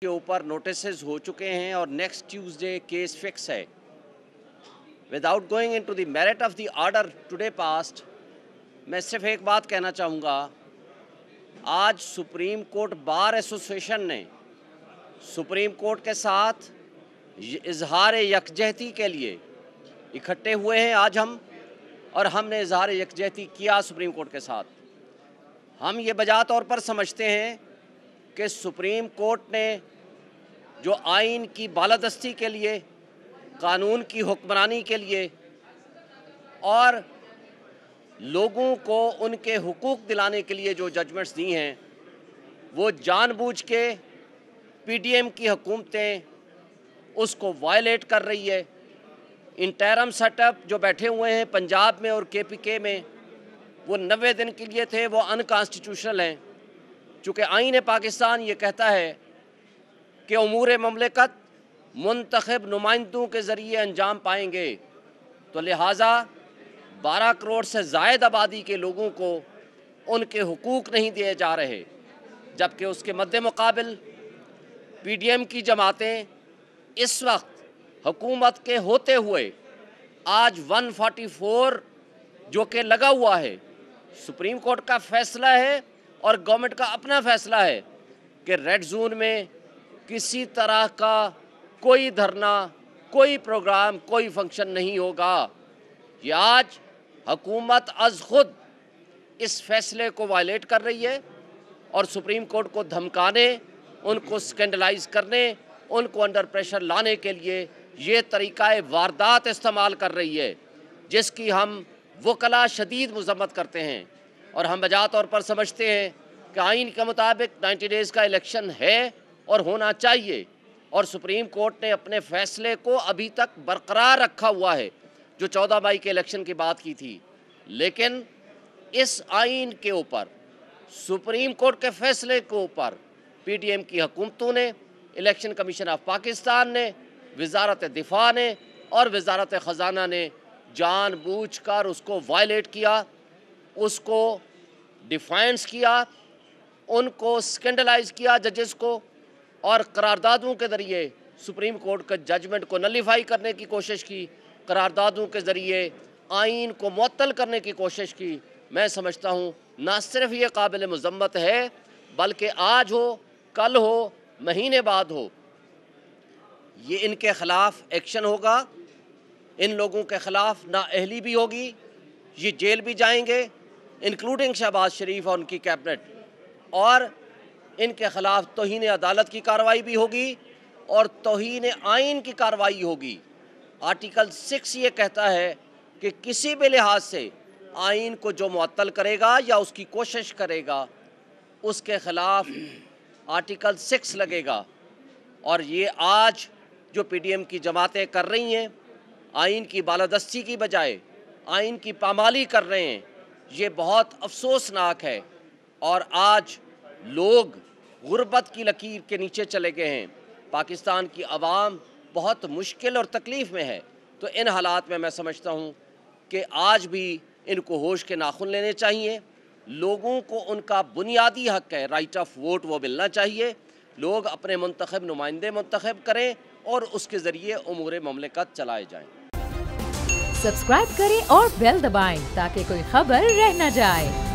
के ऊपर नोटिसेस हो चुके हैं और नेक्स्ट ट्यूसडे केस फिक्स है। Without going into the merit of the order today past, मैं सिर्फ एक बात कहना चाहूँगा। आज सुप्रीम कोर्ट बार एसोसिएशन ने सुप्रीम कोर्ट के साथ इजहार यकजहती के लिए इकट्ठे हुए हैं आज हम, और हमने इजहार यकजहती किया सुप्रीम कोर्ट के साथ। हम ये बजा तौर पर समझते हैं कि सुप्रीम कोर्ट ने जो आइन की बालादस्ती के लिए, कानून की हुक्मरानी के लिए और लोगों को उनके हुकूक दिलाने के लिए जो जजमेंट्स दी हैं, वो जानबूझ के पीडीएम की हुकूमतें उसको वायलेट कर रही है। इंटरम सेटअप जो बैठे हुए हैं पंजाब में और केपीके में, वो 90 दिन के लिए थे, वो अनकॉन्स्टिट्यूशनल हैं। चूँकि आईन पाकिस्तान ये कहता है कि उमूर ममलिकत मुंतखब नुमाइंदों के ज़रिए अंजाम पाएंगे, तो लिहाजा 12 करोड़ से ज़ायद आबादी के लोगों को उनके हुकूक नहीं दिए जा रहे, जबकि उसके मद्दे मुकाबिल पीडीएम की जमातें इस वक्त हुकूमत के होते हुए आज 144 जो कि लगा हुआ है, सुप्रीम कोर्ट का फैसला है और गवर्नमेंट का अपना फैसला है कि रेड जोन में किसी तरह का कोई धरना, कोई प्रोग्राम, कोई फंक्शन नहीं होगा। ये आज हुकूमत अज खुद इस फैसले को वायलेट कर रही है और सुप्रीम कोर्ट को धमकाने, उनको स्कैंडलाइज करने, उनको अंडर प्रेशर लाने के लिए ये तरीक़ा वारदात इस्तेमाल कर रही है, जिसकी हम वकला शदीद मज़म्मत करते हैं। और हम बजा तौर पर समझते हैं कि आइन के मुताबिक 90 डेज़ का इलेक्शन है और होना चाहिए, और सुप्रीम कोर्ट ने अपने फ़ैसले को अभी तक बरकरार रखा हुआ है जो 14 मई के इलेक्शन की बात की थी। लेकिन इस आइन के ऊपर, सुप्रीम कोर्ट के फ़ैसले के ऊपर पीडीएम की हुकूमतों ने, इलेक्शन कमीशन ऑफ पाकिस्तान ने, वजारत दिफा ने और वजारत ख़जाना ने जानबूझकर उसको वायलेट किया, उसको डिफाइंस किया, उनको स्कैंडलाइज किया जजेस को, और करारदादों के ज़रिए सुप्रीम कोर्ट के जजमेंट को नलीफाई करने की कोशिश की, करारदादों के ज़रिए आइन को मुअत्तल करने की कोशिश की। मैं समझता हूँ ना सिर्फ ये काबिल मज़म्मत है, बल्कि आज हो, कल हो, महीने बाद हो, ये इनके ख़िलाफ़ एक्शन होगा। इन लोगों के ख़िलाफ़ नाअहली भी होगी, ये जेल भी जाएंगे, इंक्लूडिंग शहबाज शरीफ और उनकी कैबिनेट, और इनके ख़िलाफ़ तौहीन अदालत की कार्रवाई भी होगी और तौहीन आइन की कार्रवाई होगी। आर्टिकल 6 ये कहता है कि किसी भी लिहाज से आइन को जो मुअत्तल करेगा या उसकी कोशिश करेगा, उसके ख़िलाफ़ आर्टिकल 6 लगेगा। और ये आज जो पीडीएम की जमातें कर रही हैं, आइन की बालादस्ती की बजाय आइन की पामाली कर रहे हैं, ये बहुत अफसोसनाक है। और आज लोग गुर्बत की लकीर के नीचे चले गए हैं। पाकिस्तान की आवाम बहुत मुश्किल और तकलीफ़ में है। तो इन हालात में मैं समझता हूँ कि आज भी इनको होश के नाखून लेने चाहिए। लोगों को उनका बुनियादी हक़ है, राइट ऑफ वोट, वो मिलना चाहिए। लोग अपने मुंतखब नुमाइंदे मुंतखब करें और उसके ज़रिए उमूर ममलिकत चलाए जाएँ। सब्सक्राइब करें और बेल दबाएं ताकि कोई खबर रह न जाए।